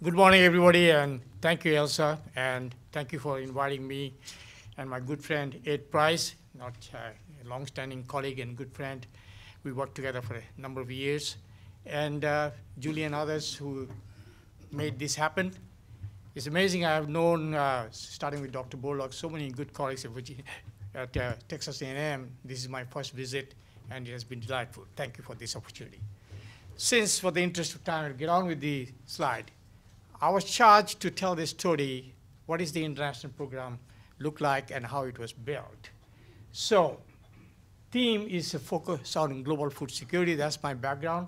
Good morning, everybody, and thank you, Elsa, and thank you for inviting me and my good friend Ed Price, not a long-standing colleague and good friend. We worked together for a number of years, and Julie and others who made this happen. It's amazing. I have known, starting with Dr. Bullock, so many good colleagues at Texas A&M. This is my first visit, and it has been delightful. Thank you for this opportunity. Since, for the interest of time, I'll get on with the slide. I was charged to tell this story, what is the international program look like and how it was built. So, theme is a focus on global food security. That's my background.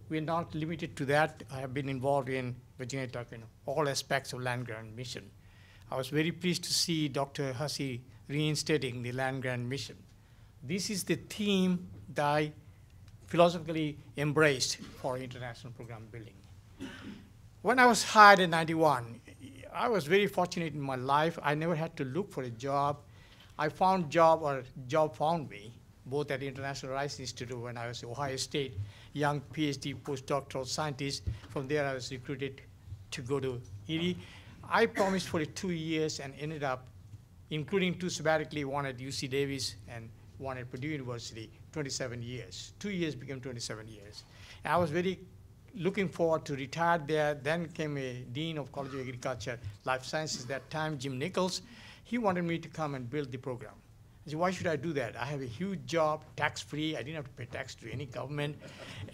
We're not limited to that. I have been involved in Virginia Tech in all aspects of land-grant mission. I was very pleased to see Dr. Hussey reinstating the land-grant mission. This is the theme that I philosophically embraced for international program building. When I was hired in '91, I was very fortunate in my life. I never had to look for a job. I found job, or job found me, both at the International Rice Institute when I was at Ohio State, young PhD postdoctoral scientist. From there, I was recruited to go to Erie. I promised for 2 years and ended up, including 2 sabbatically, one at UC Davis and one at Purdue University, 27 years. 2 years became 27 years. And I was very looking forward to retire there. Then came a dean of College of Agriculture, Life Sciences, that time, Jim Nichols. He wanted me to come and build the program. I said, why should I do that? I have a huge job, tax-free. I didn't have to pay tax to any government.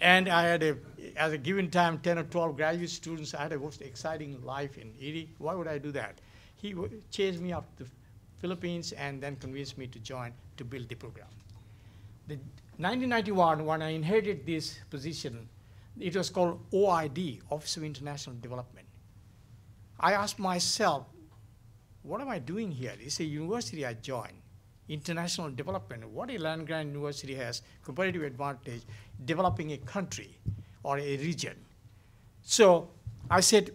And I had, at a given time, 10 or 12 graduate students. I had a most exciting life in Erie. Why would I do that? He chased me up to the Philippines and then convinced me to join to build the program. In 1991, when I inherited this position, it was called OID, Office of International Development. I asked myself, what am I doing here? It's a university I joined, international development. What a land-grant university has competitive advantage developing a country or a region. So I said,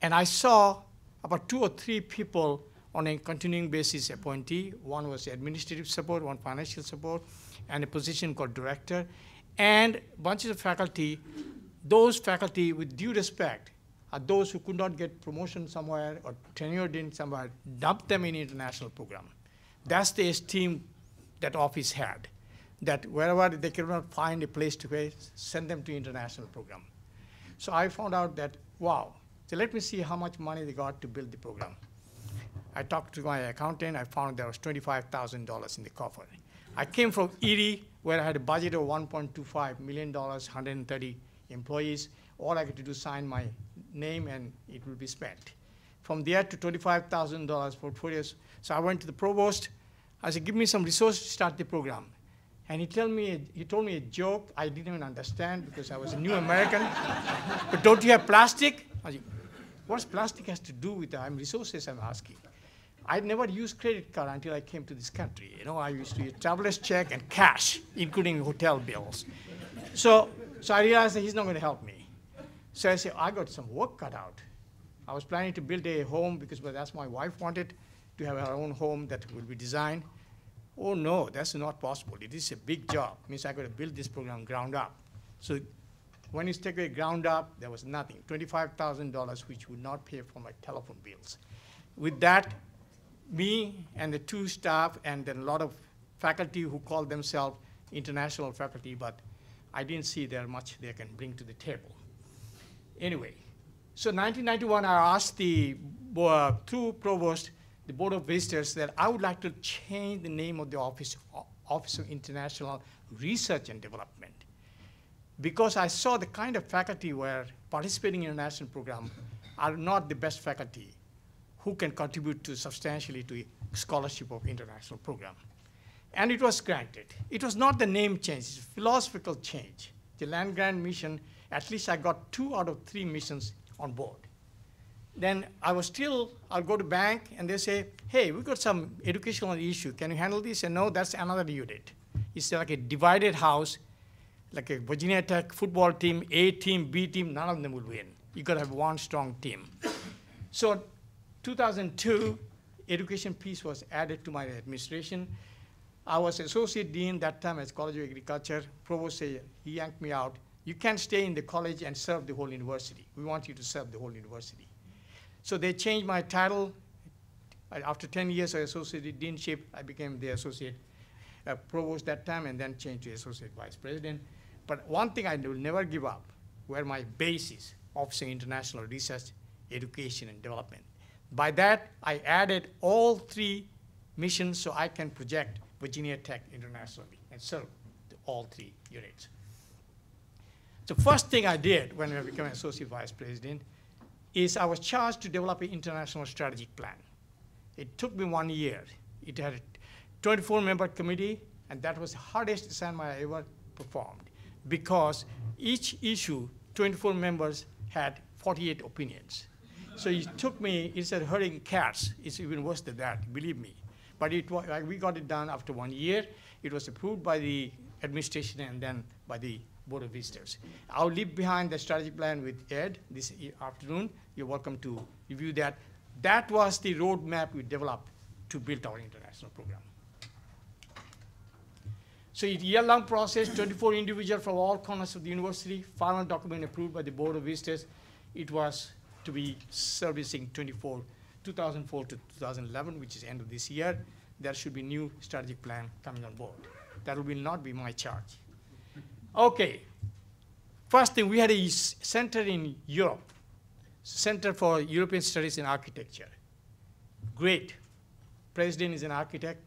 and I saw about 2 or 3 people on a continuing basis appointee. One was administrative support, one financial support, and a position called director, and bunches of faculty. Those faculty, with due respect, are those who could not get promotion somewhere or tenured in somewhere, dumped them in international program. That's the esteem that office had, that wherever they could not find a place to pay, send them to international program. So I found out that, wow, so let me see how much money they got to build the program. I talked to my accountant. I found there was $25,000 in the coffer. I came from Erie, where I had a budget of $1.25 million, 130 employees. All I had to do is sign my name and it will be spent. From there to $25,000 portfolios. So I went to the provost. I said, give me some resources to start the program. And he told me a joke I didn't even understand because I was a new American. But don't you have plastic? I said, what's plastic has to do with the resources I'm asking? I'd never used credit card until I came to this country. You know, I used to use traveler's check and cash, including hotel bills. So I realized that he's not going to help me. So I said, I got some work cut out. I was planning to build a home because that's my wife wanted, to have her own home that will be designed. Oh no, that's not possible. It is a big job. It means I got to build this program ground up. So when you take away ground up, there was nothing. $25,000, which would not pay for my telephone bills. With that, me and the 2 staff and then a lot of faculty who call themselves international faculty, but I didn't see there much they can bring to the table. Anyway, so 1991, I asked through provost, the Board of Visitors, that I would like to change the name of the Office of International Research and Development, because I saw the kind of faculty where participating in a national program are not the best faculty who can contribute substantially to scholarship of international program. And it was granted. It was not the name change, it's a philosophical change. The land-grant mission, at least I got 2 out of 3 missions on board. Then I'll go to bank and they say, hey, we got some educational issue. Can you handle this? And no, that's another unit. It's like a divided house, like a Virginia Tech football team, A team, B team, none of them will win. You gotta have one strong team. So 2002, education piece was added to my administration. I was associate dean that time at College of Agriculture. Provost said, he yanked me out. You can't stay in the college and serve the whole university. We want you to serve the whole university. So they changed my title. After 10 years of associate deanship, I became the associate provost that time, and then changed to associate vice president. But one thing I will never give up, where my base is, Office of International Research, Education, and Development. By that, I added all 3 missions so I can project Virginia Tech internationally and serve all 3 units. The first thing I did when I became associate vice president is I was charged to develop an international strategic plan. It took me 1 year. It had a 24-member committee, and that was the hardest assignment I ever performed, because each issue, 24 members had 48 opinions. So it took me, instead of herding cats, it's even worse than that, believe me. But we got it done after 1 year. It was approved by the administration and then by the Board of Visitors. I'll leave behind the strategy plan with Ed this afternoon. You're welcome to review that. That was the roadmap we developed to build our international program. So it's a year-long process, 24 individuals from all corners of the university, final document approved by the Board of Visitors. It was to be servicing 2004 to 2011, which is end of this year. There should be new strategic plan coming on board. That will not be my charge. Okay, first thing, we had a center in Europe, Center for European Studies in Architecture. Great. President is an architect.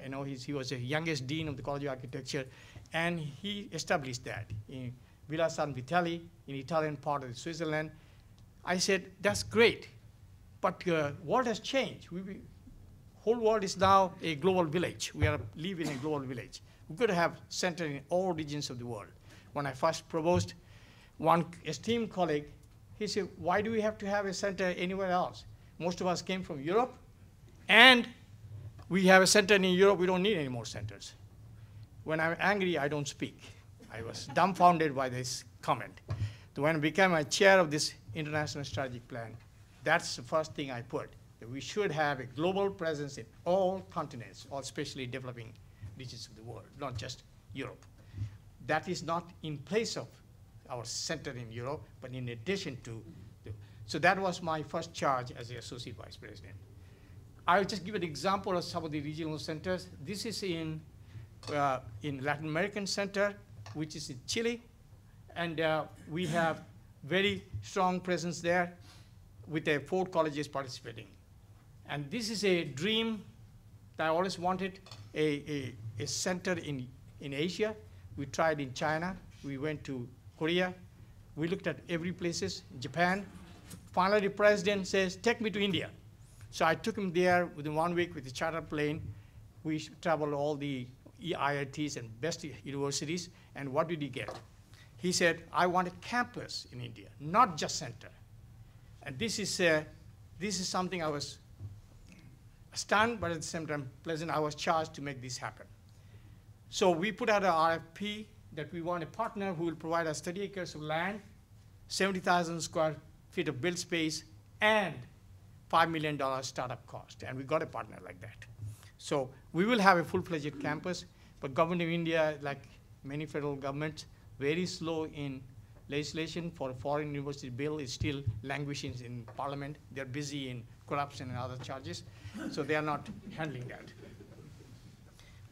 You know, he was the youngest dean of the College of Architecture, and he established that in Villa San Vitale, in Italian part of Switzerland. I said, that's great, but the world has changed. Whole world is now a global village. We live in a global village. We could have center in all regions of the world. When I first proposed, one esteemed colleague, he said, why do we have to have a center anywhere else? Most of us came from Europe, and we have a center in Europe. We don't need any more centers. When I'm angry, I don't speak. I was dumbfounded by this comment. So when I became a chair of this international strategic plan, that's the first thing I put, that we should have a global presence in all continents, or especially developing regions of the world, not just Europe. That is not in place of our center in Europe, but in addition to. So that was my first charge as the associate vice president. I'll just give an example of some of the regional centers. This is in Latin American Center, which is in Chile. And we have very strong presence there with 4 colleges participating. And this is a dream that I always wanted, a center in Asia. We tried in China. We went to Korea. We looked at every places, Japan. Finally, the president says, take me to India. So I took him there within 1 week with a charter plane. We traveled all the IITs and best universities. And what did he get? He said, I want a campus in India, not just center. And this is something I was stunned, but at the same time pleasant. I was charged to make this happen. So we put out an RFP that we want a partner who will provide us 30 acres of land, 70,000 square feet of build space, and $5 million startup cost. And we got a partner like that. So we will have a full-fledged campus, but government of India, like many federal governments, very slow in legislation for a foreign university bill. Is still languishing in parliament. They're busy in corruption and other charges, so they are not handling that.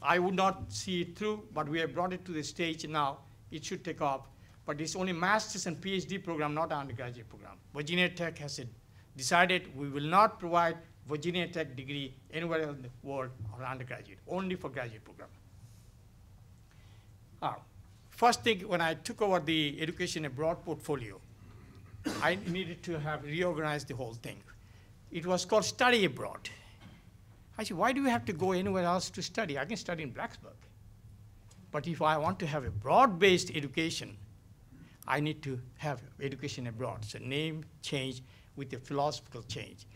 I would not see it through, but we have brought it to the stage now. It should take off, but it's only master's and PhD program, not undergraduate program. Virginia Tech has decided we will not provide Virginia Tech degree anywhere in the world or undergraduate, only for graduate program. First thing, when I took over the education abroad portfolio, I needed to have reorganized the whole thing. It was called study abroad. I said, why do we have to go anywhere else to study? I can study in Blacksburg. But if I want to have a broad-based education, I need to have education abroad. So name change with a philosophical change.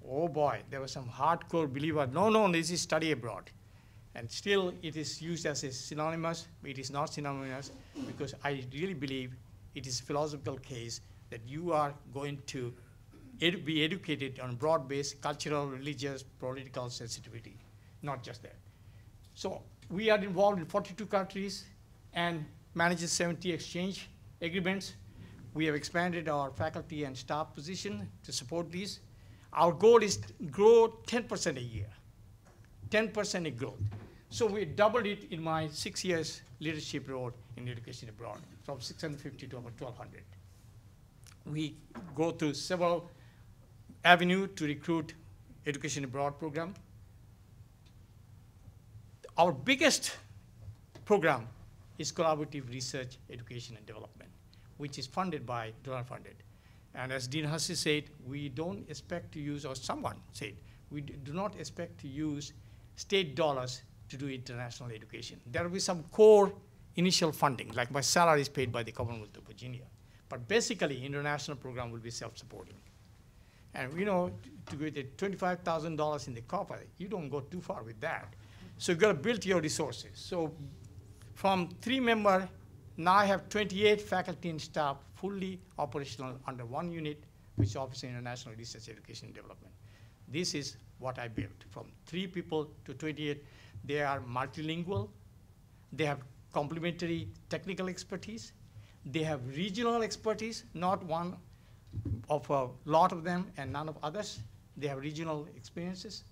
Oh boy, there was some hardcore believer, no, this is study abroad. And still, it is used as a synonymous, but it is not synonymous, because I really believe it is a philosophical case that you are going to be educated on broad-based cultural, religious, political sensitivity, not just that. So we are involved in 42 countries and manage 70 exchange agreements. We have expanded our faculty and staff position to support these. Our goal is to grow 10% a year, 10% a growth. So we doubled it in my 6 years leadership role in education abroad, from 650 to about 1,200. We go through several avenues to recruit education abroad program. Our biggest program is collaborative research, education, and development, which is funded by donor funded. And as Dean Hussey said, we don't expect to use, or someone said, we do not expect to use state dollars to do international education. There will be some core initial funding, like my salary is paid by the Commonwealth of Virginia. But basically, international program will be self-supporting. And you know, to get $25,000 in the copper, you don't go too far with that. So you've got to build your resources. So from 3 members, now I have 28 faculty and staff fully operational under one unit, which is Office of International Research, Education, and Development. This is what I built, from 3 people to 28. They are multilingual. They have complementary technical expertise. They have regional expertise, not one of a lot of them and none of others. They have regional experiences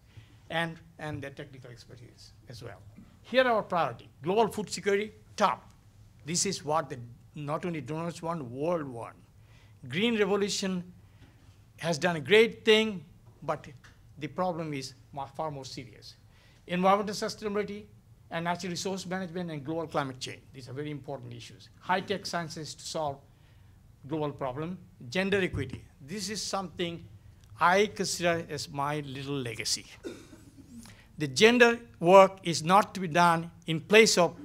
and their technical expertise as well. Here are our priority: global food security, top. This is what not only donors want, world want. Green revolution has done a great thing, but the problem is far more serious. Environmental sustainability and natural resource management and global climate change. These are very important issues. High-tech sciences to solve global problem. Gender equity. This is something I consider as my little legacy. The gender work is not to be done in place of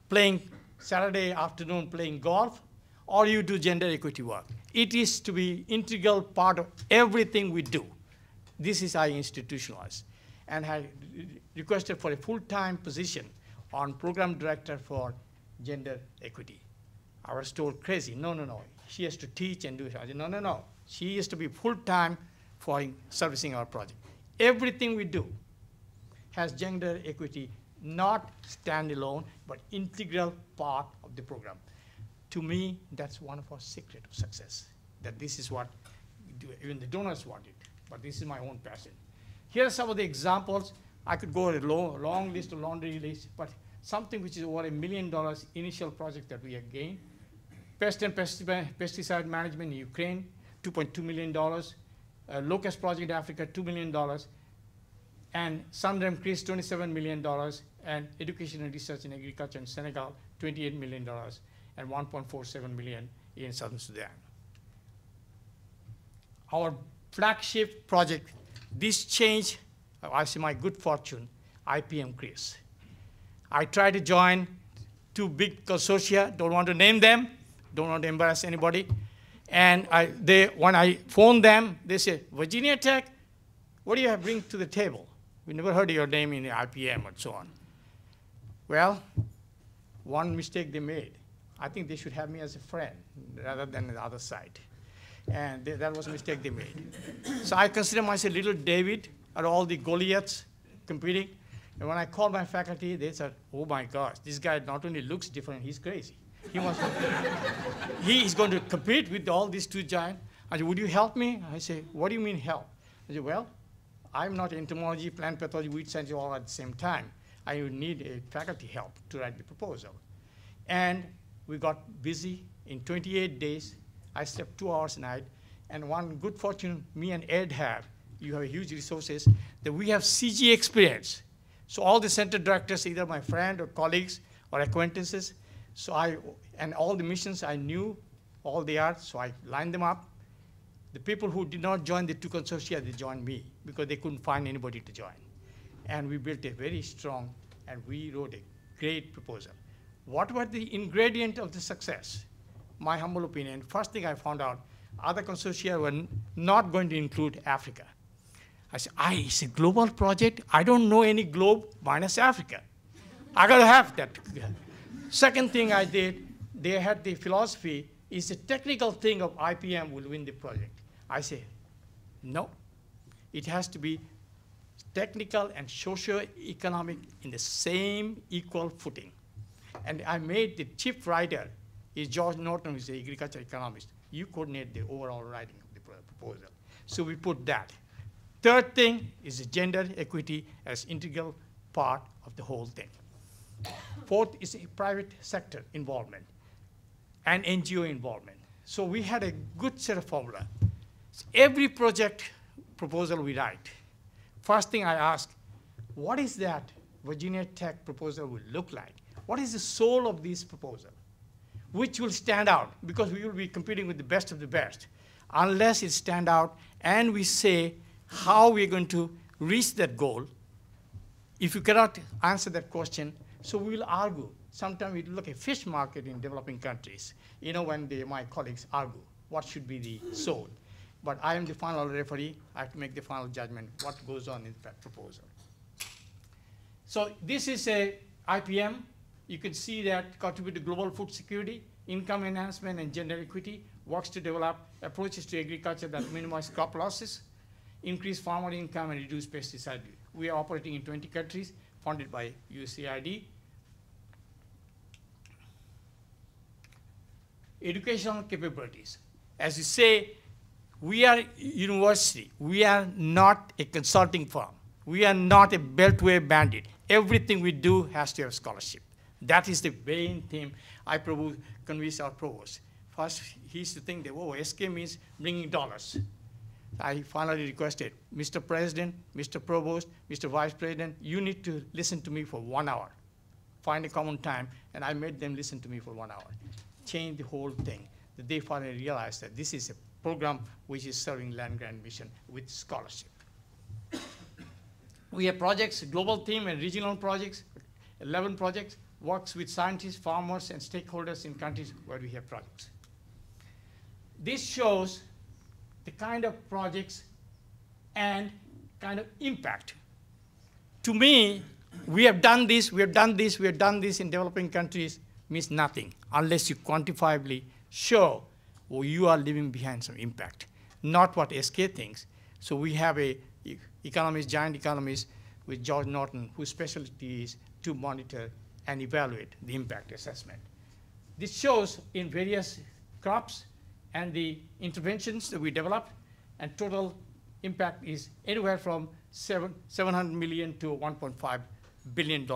playing Saturday afternoon playing golf, or you do gender equity work. It is to be integral part of everything we do. This is I institutionalized, and had requested for a full-time position on program director for gender equity. I was told crazy, no. She has to teach and do it. I said, no. She has to be full-time for servicing our project. Everything we do has gender equity, not standalone, but integral part of the program. To me, that's one of our secret of success, that this is what even the donors want it, but this is my own passion. Here are some of the examples. I could go a long list, a laundry list, but something which is over $1 million initial project that we have gained. Pest and pesticide management in Ukraine, $2.2 million. Locust project in Africa, $2 million. And Sundram Chris, $27 million. And education and research in agriculture in Senegal, $28 million. And $1.47 million in Southern Sudan. Our flagship project, this change, I see my good fortune, IPM Chris. I tried to join 2 big consortia, don't want to name them, don't want to embarrass anybody. And when I phoned them, they said, Virginia Tech, what do you have bring to the table? We never heard your name in the IPM and so on. Well, one mistake they made. I think they should have me as a friend rather than the other side. And that was a mistake they made. So I consider myself little David at all the Goliaths competing. And when I called my faculty, they said, oh my gosh, this guy not only looks different, he's crazy. He is going to compete with all these 2 giants. I said, would you help me? I said, what do you mean help? I said, well, I'm not entomology, plant pathology, weed science all at the same time. I would need a faculty help to write the proposal. And we got busy. In 28 days, I slept 2 hours a night. And one good fortune me and Ed have, you have huge resources, that we have CG experience. So all the center directors, either my friend or colleagues or acquaintances, and all the missions I knew, all they are, so I lined them up. The people who did not join the 2 consortia, they joined me because they couldn't find anybody to join. And we built a very strong, and we wrote a great proposal. What were the ingredients of the success? My humble opinion, first thing I found out, other consortia were not going to include Africa. I said, it's a global project. I don't know any globe minus Africa. I got to have that. Second thing I did, they had the philosophy, is a technical thing of IPM will win the project. I say, no. It has to be technical and socio-economic in the same equal footing. And I made the chief writer, is George Norton, who's an agriculture economist. You coordinate the overall writing of the proposal. So we put that. Third thing is gender equity as integral part of the whole thing. Fourth is private sector involvement and NGO involvement. So we had a good set of formula. So every project proposal we write, first thing I ask, what is that Virginia Tech proposal will look like? What is the soul of this proposal? Which will stand out? Because we will be competing with the best of the best. Unless it stand out and we say how we're going to reach that goal, if you cannot answer that question, so we will argue. Sometimes we look at fish market in developing countries, you know, when my colleagues argue what should be the soul. But I am the final referee. I have to make the final judgment what goes on in that proposal. So this is a IPM. You can see that contribute to global food security, income enhancement, and gender equity, works to develop approaches to agriculture that minimize crop losses, increase farmer income, and reduce pesticide use. We are operating in 20 countries, funded by USAID. Educational capabilities. As you say, we are university. We are not a consulting firm. We are not a beltway bandit. Everything we do has to have scholarship. That is the main theme I convince our provost. First, he used to think that, oh, SK means bringing dollars. I finally requested, Mr. President, Mr. Provost, Mr. Vice President, you need to listen to me for 1 hour. Find a common time, and I made them listen to me for 1 hour. Change the whole thing. That they finally realized that this is a program which is serving land grant mission with scholarship. We have projects, global theme and regional projects, 11 projects, works with scientists, farmers, and stakeholders in countries where we have projects. This shows the kind of projects and kind of impact. To me, we have done this, we have done this, we have done this in developing countries means nothing unless you quantifiably show you are leaving behind some impact, not what SK thinks. So we have a economist, giant economist with George Norton, whose specialty is to monitor and evaluate the impact assessment. This shows in various crops and the interventions that we developed, and total impact is anywhere from $700 million to $1.5 billion,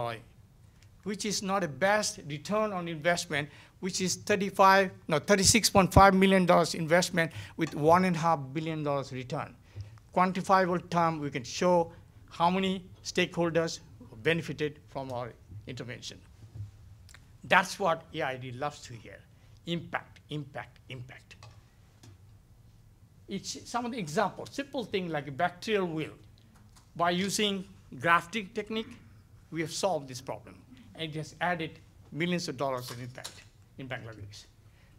which is not a best return on investment, which is $36.5 million investment with $1.5 billion return. Quantifiable term, we can show how many stakeholders benefited from our intervention. That's what AID loves to hear, impact, impact, impact. It's some of the examples, simple thing like a bacterial wilt. By using grafting technique, we have solved this problem, and it has added millions of dollars of impact in Bangladesh.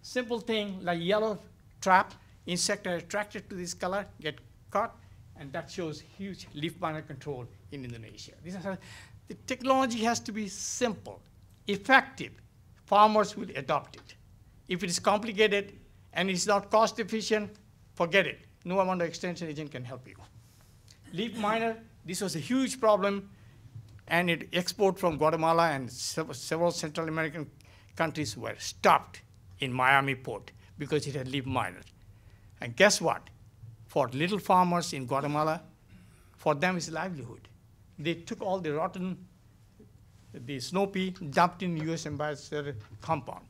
Simple thing like yellow trap, insect are attracted to this color, get caught, and that shows huge leaf miner control in Indonesia. The technology has to be simple, effective. Farmers will adopt it. If it is complicated and it's not cost efficient, forget it. No amount of extension agent can help you. Leaf miner, this was a huge problem, and it export from Guatemala and several Central American countries were stopped in Miami port because it had leaf miner. And guess what? For little farmers in Guatemala, for them it's livelihood. They took all the rotten, the snow pea, dumped in US ambassador compound.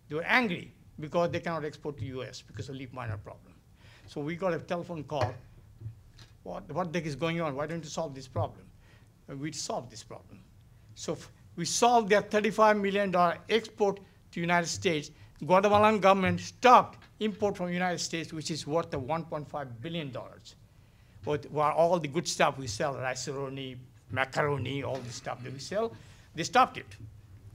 They were angry because they cannot export to US because of leaf miner problem. So we got a telephone call. What the heck is going on? Why don't you solve this problem? And we solved this problem. So we solved their $35 million export to United States. Guatemalan government stopped import from United States, which is worth $1.5 billion. With all the good stuff we sell, rice-a-roni, macaroni, all the stuff that we sell, they stopped it.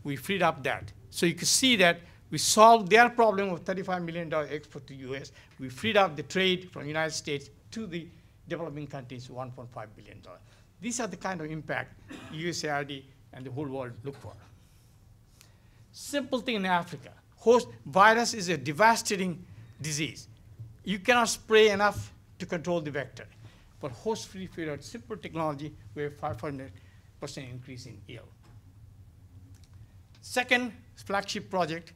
We freed up that. So you can see that we solved their problem of $35 million export to US. We freed up the trade from United States to the developing countries, $1.5 billion. These are the kind of impact USAID and the whole world look for. Simple thing in Africa. Host virus is a devastating disease. You cannot spray enough to control the vector. For host-free period, simple technology, we have 500% increase in yield. Second flagship project,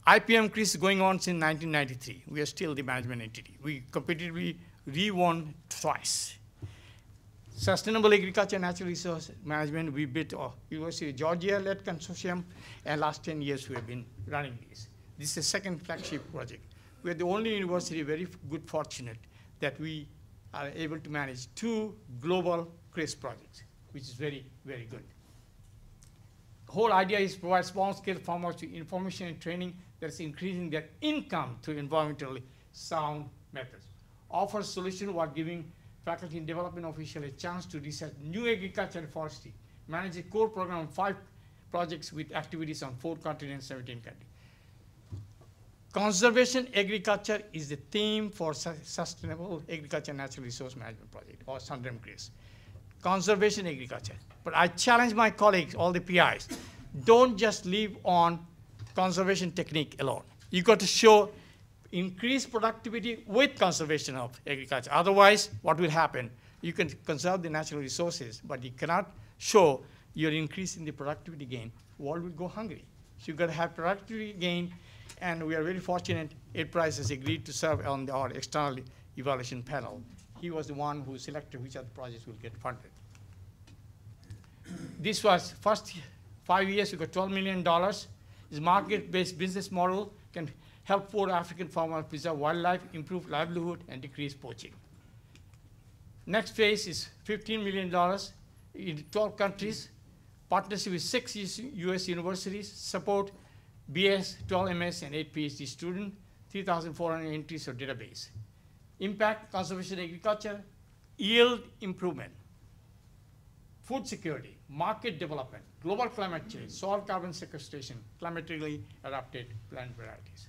IPM CRIS is going on since 1993. We are still the management entity. We competitively re-won twice. Sustainable Agriculture and Natural Resource Management, we built a University of Georgia-led consortium, and last 10 years we have been running this. This is the second flagship project. We are the only university very good fortunate that we are able to manage 2 global CRIS projects, which is very, very good. The whole idea is to provide small-scale farmers with information and training that's increasing their income through environmentally sound methods. Offer solutions while giving faculty and development officials a chance to research new agriculture and forestry. Manage a core program of 5 projects with activities on 4 continents, 17 countries. Conservation agriculture is the theme for Sustainable Agriculture and Natural Resource Management Project, or SUNREM CRIS. Conservation agriculture. But I challenge my colleagues, all the PIs, don't just live on conservation technique alone. You got to show increased productivity with conservation of agriculture. Otherwise, what will happen? You can conserve the natural resources, but you cannot show you're increasing the productivity gain. World will go hungry. So you've got to have productivity gain, and we are very fortunate Ed Price has agreed to serve on our external evaluation panel. He was the one who selected which of the projects will get funded. This was first 5 years, we got $12 million. This market-based business model can help poor African farmers preserve wildlife, improve livelihood, and decrease poaching. Next phase is $15 million in 12 countries, partnership with 6 US universities, support BS, 12 MS, and 8 PhD students, 3,400 entries of database. Impact, conservation agriculture, yield improvement, food security, market development, global climate change, soil carbon sequestration, climatically adapted plant varieties.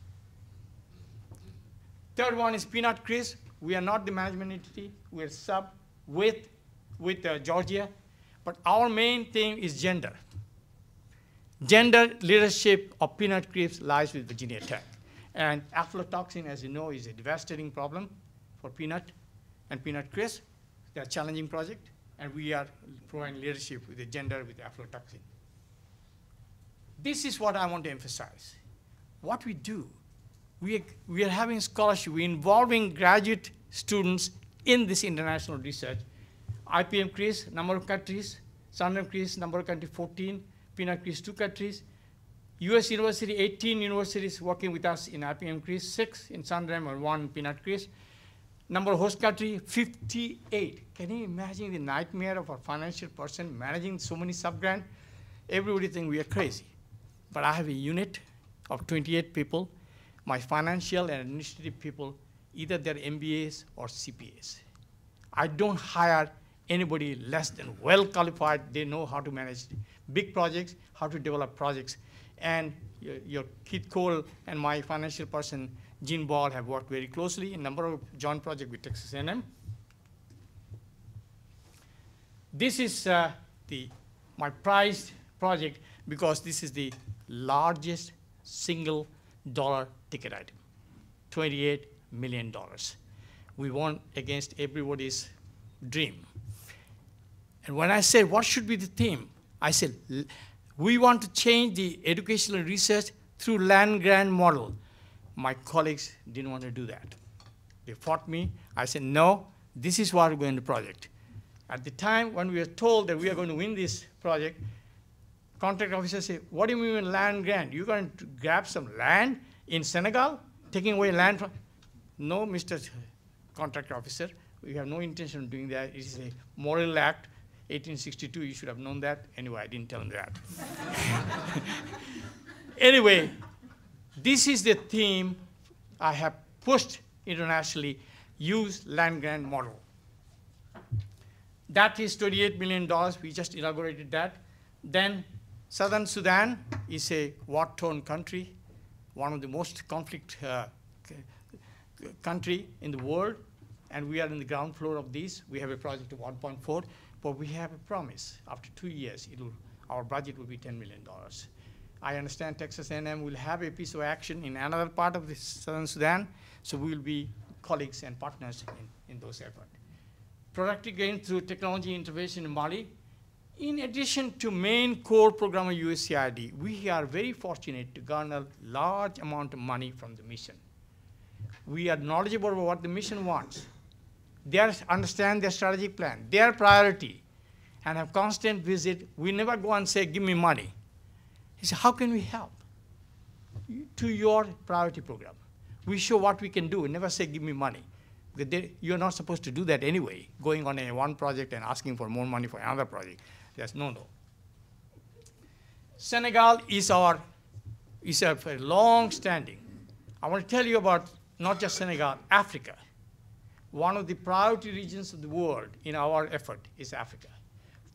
Third one is peanut CRIS. We are not the management entity. We are sub with Georgia. But our main thing is gender. Gender leadership of peanut CRIS lies with Virginia Tech. And aflatoxin, as you know, is a devastating problem for peanut and peanut CRIS. They're a challenging project, and we are providing leadership with the gender with aflatoxin. This is what I want to emphasize. What we do, we are having scholarship, we're involving graduate students in this international research. IPM CRIS, number of countries, SUNREM CRIS, number of countries, 14, peanut CRIS, 2 countries. US university, 18 universities working with us in IPM CRIS, 6 in SUNREM and 1 in peanut CRIS. Number of host country, 58. Can you imagine the nightmare of a financial person managing so many sub-grants? Everybody thinks we are crazy. But I have a unit of 28 people. My financial and administrative people, either they're MBAs or CPAs. I don't hire anybody less than well qualified. They know how to manage big projects, how to develop projects. And your Keith Cole and my financial person, Gene Ball, have worked very closely in a number of joint projects with Texas A&M. This is my prized project because this is the largest single dollar ticket item, $28 million. We won against everybody's dream. And when I said, what should be the theme? I said, we want to change the educational research through land-grant model. My colleagues didn't want to do that. They fought me. I said, no, this is what we're going to project. At the time when we were told that we are going to win this project, contract officer said, what do you mean land grant? You're going to grab some land in Senegal, taking away land from? No, Mr. Contract officer, we have no intention of doing that. It is a moral act. 1862, you should have known that. Anyway, I didn't tell him that. Anyway, this is the theme I have pushed internationally, use land grant model. That is $28 million. We just inaugurated that. Then Southern Sudan is a war-torn country, one of the most conflict country in the world, and we are in the ground floor of this. We have a project of 1.4, but we have a promise. After 2 years, our budget will be $10 million. I understand Texas A&M will have a piece of action in another part of the Southern Sudan, so we will be colleagues and partners in those efforts. Productive gain through technology intervention in Mali. In addition to main core program of USAID, we are very fortunate to garner large amount of money from the mission. We are knowledgeable about what the mission wants. They understand their strategic plan, their priority, and have constant visit. We never go and say, give me money. He said, how can we help? To your priority program. We show what we can do and never say, give me money. You're not supposed to do that anyway, going on one project and asking for more money for another project. There's no. Senegal is a long-standing. I want to tell you about not just Senegal, Africa. One of the priority regions of the world in our effort is Africa.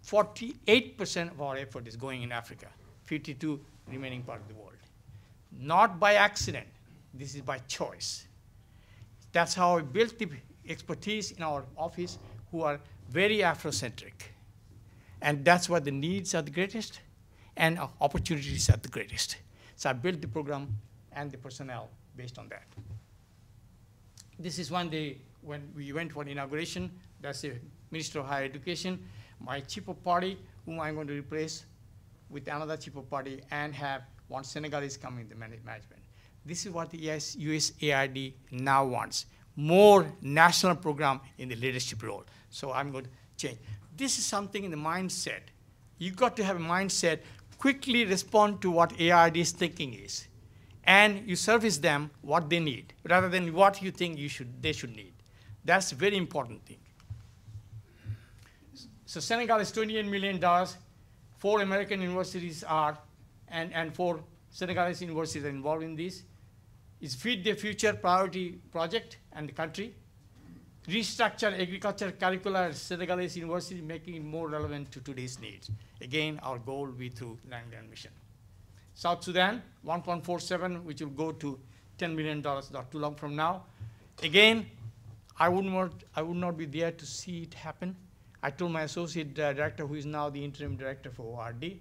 48% of our effort is going in Africa, 52% remaining part of the world. Not by accident, this is by choice. That's how we built the expertise in our office, who are very Afrocentric. And that's where the needs are the greatest and opportunities are the greatest. So I built the program and the personnel based on that. This is one day when we went for inauguration. That's the Minister of Higher Education. My chief of party, whom I'm going to replace with another chief of party and have one Senegalese coming in the management. This is what the USAID now wants. More national program in the leadership role. So I'm going to change. This is something in the mindset. You've got to have a mindset, quickly respond to what AID's thinking is. And you service them what they need, rather than what you think they should need. That's a very important thing. So Senegal is $28 million. 4 American universities are, and 4 Senegalese universities are involved in this. It's Feed the Future priority project and the country. Restructure agriculture curricula at Senegalese university, making it more relevant to today's needs. Again, our goal will be through land grant mission. South Sudan, 1.47, which will go to $10 million not too long from now. Again, I would not be there to see it happen. I told my associate director, who is now the interim director for ORD,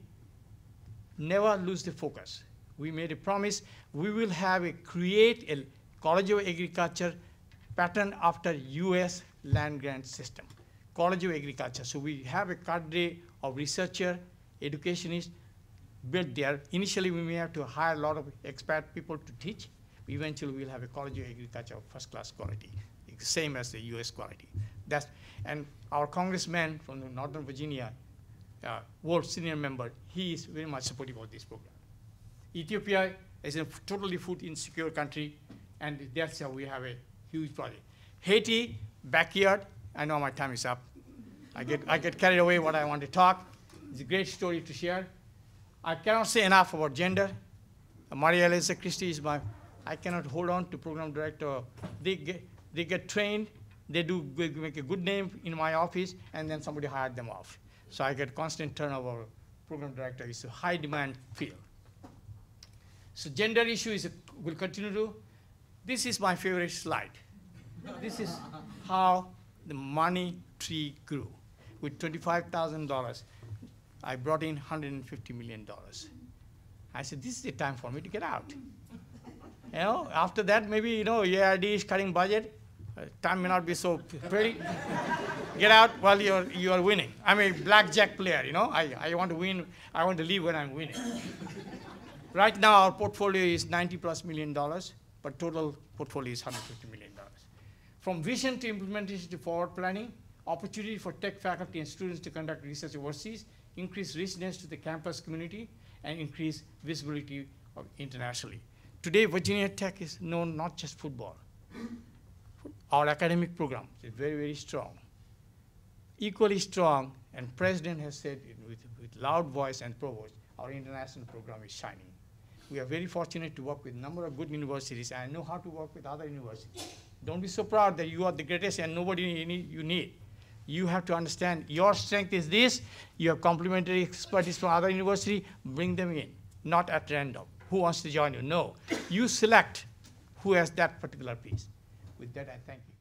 never lose the focus. We made a promise. We will create a College of Agriculture pattern after US land grant system. College of Agriculture. So we have a cadre of researcher, educationists built there. Initially, we may have to hire a lot of expat people to teach. Eventually, we'll have a College of Agriculture of first-class quality, same as the US quality. And our congressman from Northern Virginia, world senior member, he is very much supportive of this program. Ethiopia is a totally food insecure country, and that's how we have a huge project. Haiti, backyard. I know my time is up. I get carried away what I want to talk. It's a great story to share. I cannot say enough about gender. Maria Elisa Christie is I cannot hold on to program director. They get trained, they make a good name in my office, and then somebody hired them off. So I get constant turnover. Program director is a high demand field. So gender issue will continue to. This is my favorite slide. This is how the money tree grew. With $25,000, I brought in $150 million. I said, this is the time for me to get out. After that, maybe, AID is cutting budget. Time may not be so pretty. Get out while you are winning. I'm a blackjack player, I want to win. I want to leave when I'm winning. Right now, our portfolio is $90+ million, but total portfolio is $150 million. From vision to implementation to forward planning, opportunity for tech faculty and students to conduct research overseas, increase richness to the campus community, and increase visibility internationally. Today, Virginia Tech is known not just football. Our academic program is very, very strong. Equally strong, and President has said it with loud voice and provost, our international program is shining. We are very fortunate to work with a number of good universities, and I know how to work with other universities. Don't be so proud that you are the greatest and nobody you need. You have to understand your strength is this, you have complementary expertise from other university, bring them in, not at random. Who wants to join you? No. You select who has that particular piece. With that, I thank you.